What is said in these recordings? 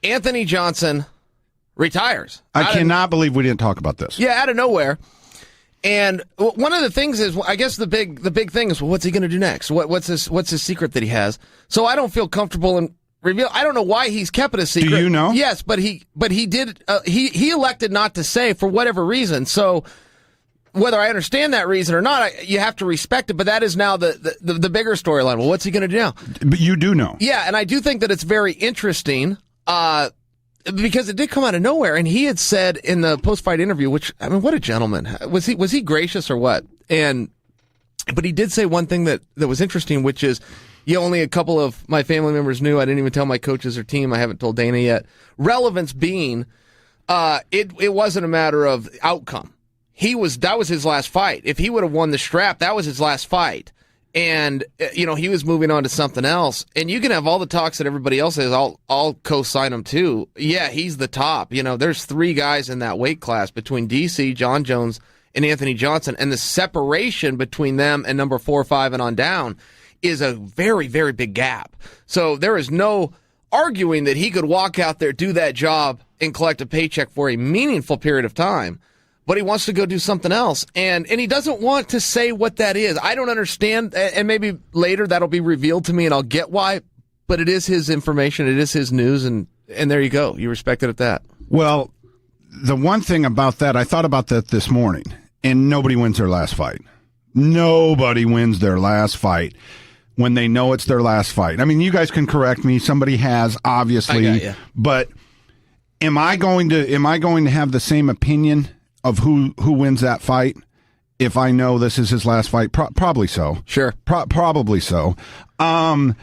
Anthony Johnson retires. I cannot believe we didn't talk about this. Yeah, out of nowhere. And one of the things is, I guess the big thing is, well, what's he going to do next? What's his secret that he has? So I don't feel comfortable in reveal. I don't know why he's kept it a secret. Do you know? Yes, but he did. He elected not to say for whatever reason. So whether I understand that reason or not, you have to respect it. But that is now the bigger storyline. Well, what's he going to do now? But you do know. Yeah, and I do think that it's very interesting. Because it did come out of nowhere, and he had said in the post-fight interview, which, I mean, what a gentleman. Was he gracious or what? But he did say one thing that was interesting, which is, only a couple of my family members knew. I didn't even tell my coaches or team. I haven't told Dana yet. Relevance being, it wasn't a matter of outcome. That was his last fight. If he would have won the strap, that was his last fight. And, he was moving on to something else. And you can have all the talks that everybody else has. I'll co-sign him too. Yeah, he's the top. There's 3 guys in that weight class between DC, Jon Jones, and Anthony Johnson. And the separation between them and number 4, 5, and on down is a very, very big gap. So there is no arguing that he could walk out there, do that job, and collect a paycheck for a meaningful period of time. But he wants to go do something else, and he doesn't want to say what that is. I don't understand, and maybe later that'll be revealed to me, and I'll get why, but it is his information, it is his news, and there you go. You respect it at that. Well, the one thing about that, I thought about that this morning, and nobody wins their last fight. Nobody wins their last fight when they know it's their last fight. I mean, you guys can correct me. Somebody has, obviously. I got you. But am I going to have the same opinion of who wins that fight if I know this is his last fight? Probably so. Sure. Probably so. Let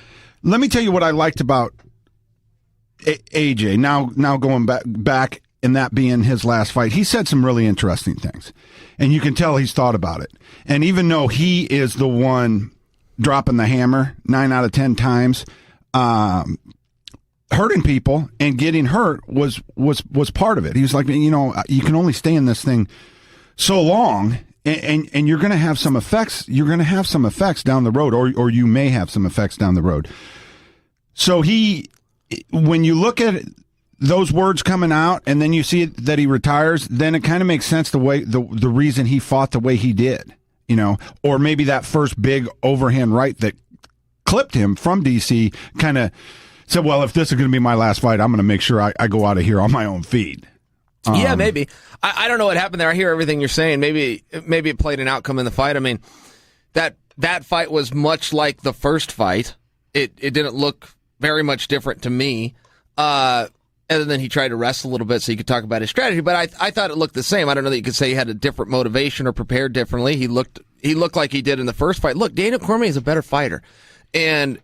me tell you what I liked about AJ. Now going back and that being his last fight, he said some really interesting things. And you can tell he's thought about it. And even though he is the one dropping the hammer 9 out of 10 times, hurting people and getting hurt was part of it. He was like, you can only stay in this thing so long, and you're going to have some effects. You're going to have some effects down the road, or you may have some effects down the road. So when you look at those words coming out, and then you see that he retires, then it kind of makes sense the reason he fought the way he did, or maybe that first big overhand right that clipped him from DC kind of said, well, if this is going to be my last fight, I'm going to make sure I go out of here on my own feet. Yeah, maybe. I don't know what happened there. I hear everything you're saying. Maybe it played an outcome in the fight. I mean, that fight was much like the first fight. It didn't look very much different to me. And then he tried to rest a little bit so you could talk about his strategy. But I thought it looked the same. I don't know that you could say he had a different motivation or prepared differently. He looked like he did in the first fight. Look, Daniel Cormier is a better fighter. And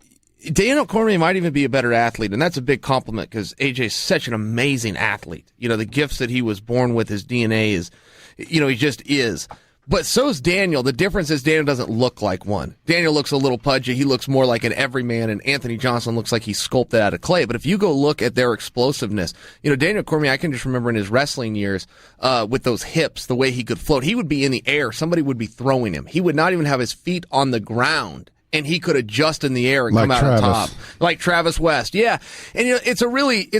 Daniel Cormier might even be a better athlete, and that's a big compliment because AJ is such an amazing athlete. The gifts that he was born with, his DNA is, he just is. But so is Daniel. The difference is Daniel doesn't look like one. Daniel looks a little pudgy. He looks more like an everyman, and Anthony Johnson looks like he's sculpted out of clay. But if you go look at their explosiveness, Daniel Cormier, I can just remember in his wrestling years with those hips, the way he could float. He would be in the air. Somebody would be throwing him. He would not even have his feet on the ground. And he could adjust in the air and come out on top, like Travis West. Yeah, and it's a really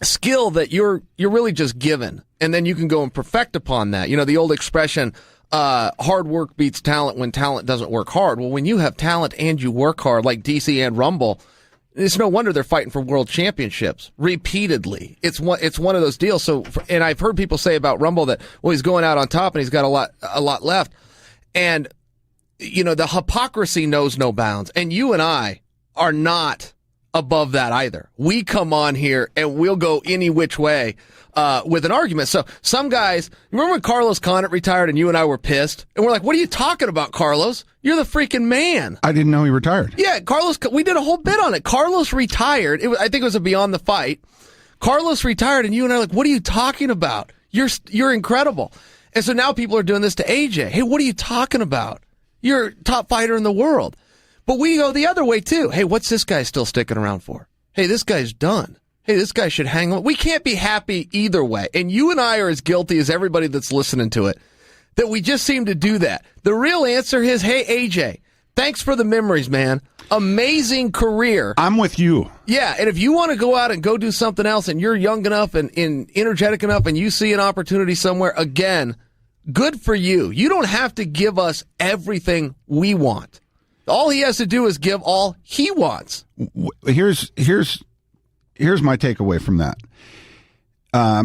skill that you're really just given, and then you can go and perfect upon that. The old expression, hard work beats talent when talent doesn't work hard. Well, when you have talent and you work hard, like DC and Rumble, it's no wonder they're fighting for world championships repeatedly. It's one of those deals. So, and I've heard people say about Rumble that, well, he's going out on top and he's got a lot left, and the hypocrisy knows no bounds, and you and I are not above that either. We come on here and we'll go any which way with an argument. So some guys, remember when Carlos Condit retired and you and I were pissed? And we're like, what are you talking about, Carlos? You're the freaking man. I didn't know he retired. Yeah, Carlos, we did a whole bit on it. Carlos retired. I think it was a Beyond the Fight. Carlos retired and you and I are like, what are you talking about? You're incredible. And so now people are doing this to AJ. Hey, what are you talking about? You're top fighter in the world. But we go the other way, too. Hey, what's this guy still sticking around for? Hey, this guy's done. Hey, this guy should hang on. We can't be happy either way. And you and I are as guilty as everybody that's listening to it, that we just seem to do that. The real answer is, hey, AJ, Thanks for the memories, man. Amazing career. I'm with you. Yeah, and if you want to go out and go do something else and you're young enough and energetic enough and you see an opportunity somewhere, again, good for you. You don't have to give us everything we want. All he has to do is give all he wants. Here's my takeaway from that.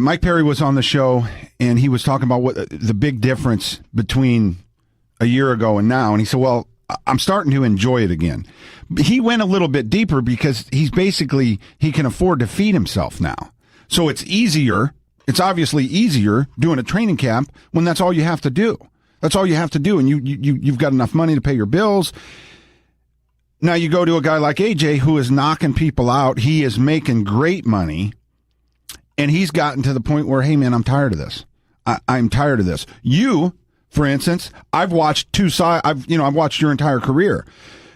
Mike Perry was on the show, and he was talking about what the big difference between a year ago and now. And he said, well, I'm starting to enjoy it again. He went a little bit deeper because he can afford to feed himself now. So it's easier. It's obviously easier doing a training camp when that's all you have to do. That's all you have to do. And you've got enough money to pay your bills. Now you go to a guy like AJ who is knocking people out. He is making great money. And he's gotten to the point where, hey, man, I'm tired of this. I'm tired of this. You, for instance, I've watched two sides. I've watched your entire career.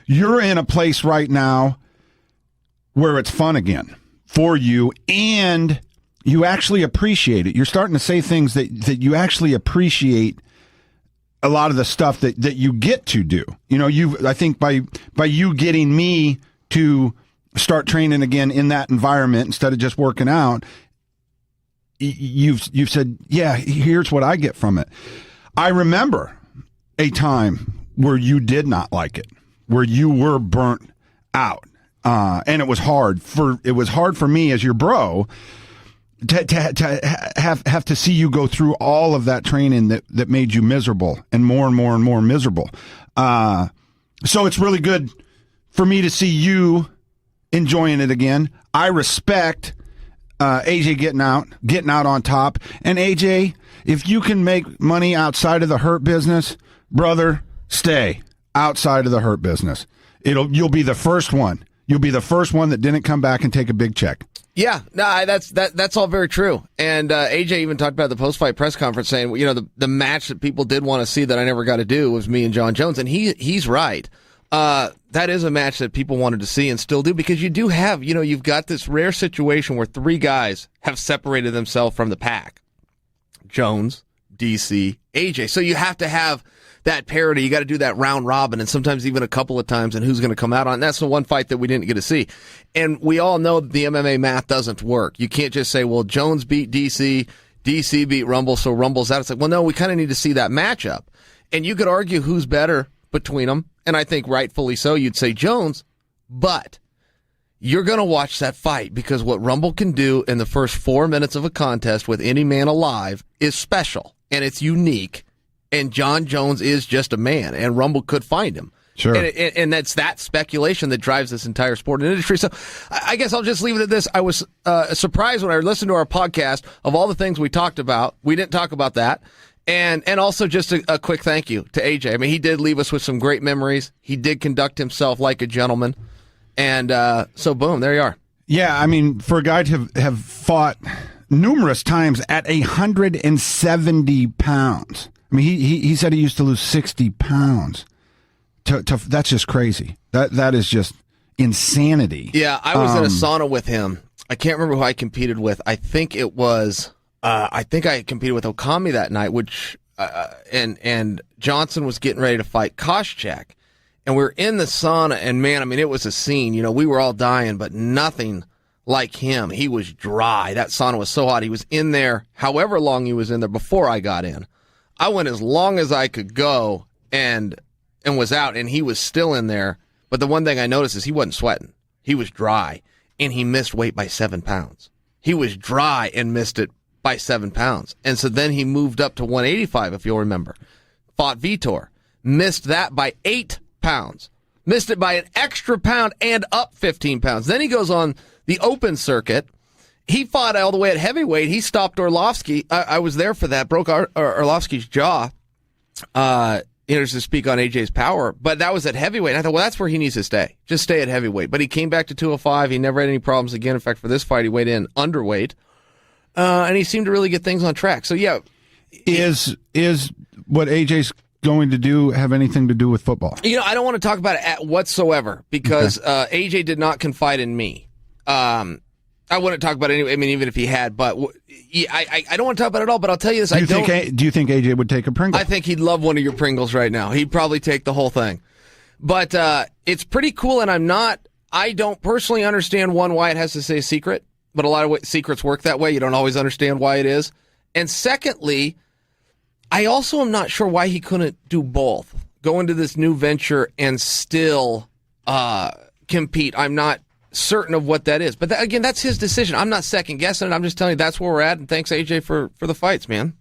You're in a place right now where it's fun again for you, and you actually appreciate it. You're starting to say things that you actually appreciate a lot of the stuff that you get to do. I think by you getting me to start training again in that environment instead of just working out, you've said, yeah, here's what I get from it. I remember a time where you did not like it, where you were burnt out, and it was hard for me as your bro to have to see you go through all of that training that made you miserable and more miserable. So it's really good for me to see you enjoying it again. I respect AJ getting out on top. And AJ, if you can make money outside of the hurt business, brother, stay outside of the hurt business. You'll be the first one. You'll be the first one that didn't come back and take a big check. Yeah, no, that's all very true. And AJ even talked about the post-fight press conference saying, the match that people did want to see that I never got to do was me and Jon Jones, and he's right. That is a match that people wanted to see and still do, because you do have, you've got this rare situation where three guys have separated themselves from the pack: Jones, DC, AJ. So you have to have that parity. You got to do that round robin, and sometimes even a couple of times, and who's going to come out on. That's the one fight that we didn't get to see. And we all know the MMA math doesn't work. You can't just say, well, Jones beat DC, DC beat Rumble, so Rumble's out. It's like, well, no, we kind of need to see that matchup. And you could argue who's better between them, and I think rightfully so, you'd say Jones, but you're going to watch that fight because what Rumble can do in the first 4 minutes of a contest with any man alive is special, and it's unique. And Jon Jones is just a man, and Rumble could find him. Sure. And that's that speculation that drives this entire sport and industry. So I guess I'll just leave it at this. I was surprised when I listened to our podcast of all the things we talked about. We didn't talk about that. And also just a quick thank you to AJ. I mean, he did leave us with some great memories. He did conduct himself like a gentleman. And so, boom, there you are. Yeah, I mean, for a guy to have fought numerous times at 170 pounds. I mean, he said he used to lose 60 pounds. That's just crazy. That is just insanity. Yeah, I was in a sauna with him. I can't remember who I competed with. I think it was. I think I competed with Okami that night, which and Johnson was getting ready to fight Koscheck, and we were in the sauna, and man, I mean, it was a scene. We were all dying, but nothing like him. He was dry. That sauna was so hot. He was in there, however long he was in there before I got in. I went as long as I could go and was out, and he was still in there. But the one thing I noticed is he wasn't sweating. He was dry, and he missed weight by 7 pounds. He was dry and missed it by 7 pounds. And so then he moved up to 185, if you'll remember. Fought Vitor. Missed that by 8 pounds. Missed it by an extra pound and up 15 pounds. Then he goes on the open circuit. He fought all the way at heavyweight. He stopped Orlovsky. I was there for that. Broke Orlovsky's jaw. To speak on AJ's power. But that was at heavyweight. And I thought, well, that's where he needs to stay. Just stay at heavyweight. But he came back to 205. He never had any problems again. In fact, for this fight, he weighed in underweight. And he seemed to really get things on track. So, yeah. Is what AJ's going to do have anything to do with football? I don't want to talk about it whatsoever because AJ did not confide in me. I wouldn't talk about it anyway. I mean, even if he had, but I don't want to talk about it at all. But I'll tell you this: do you think AJ would take a Pringle? I think he'd love one of your Pringles right now. He'd probably take the whole thing. But it's pretty cool, and I don't personally understand, one, why it has to say secret, but a lot of secrets work that way. You don't always understand why it is. And secondly, I also am not sure why he couldn't do both. Go into this new venture and still compete. I'm not certain of what that is. But again, that's his decision. I'm not second guessing it. I'm just telling you that's where we're at. And thanks, AJ, for the fights, man.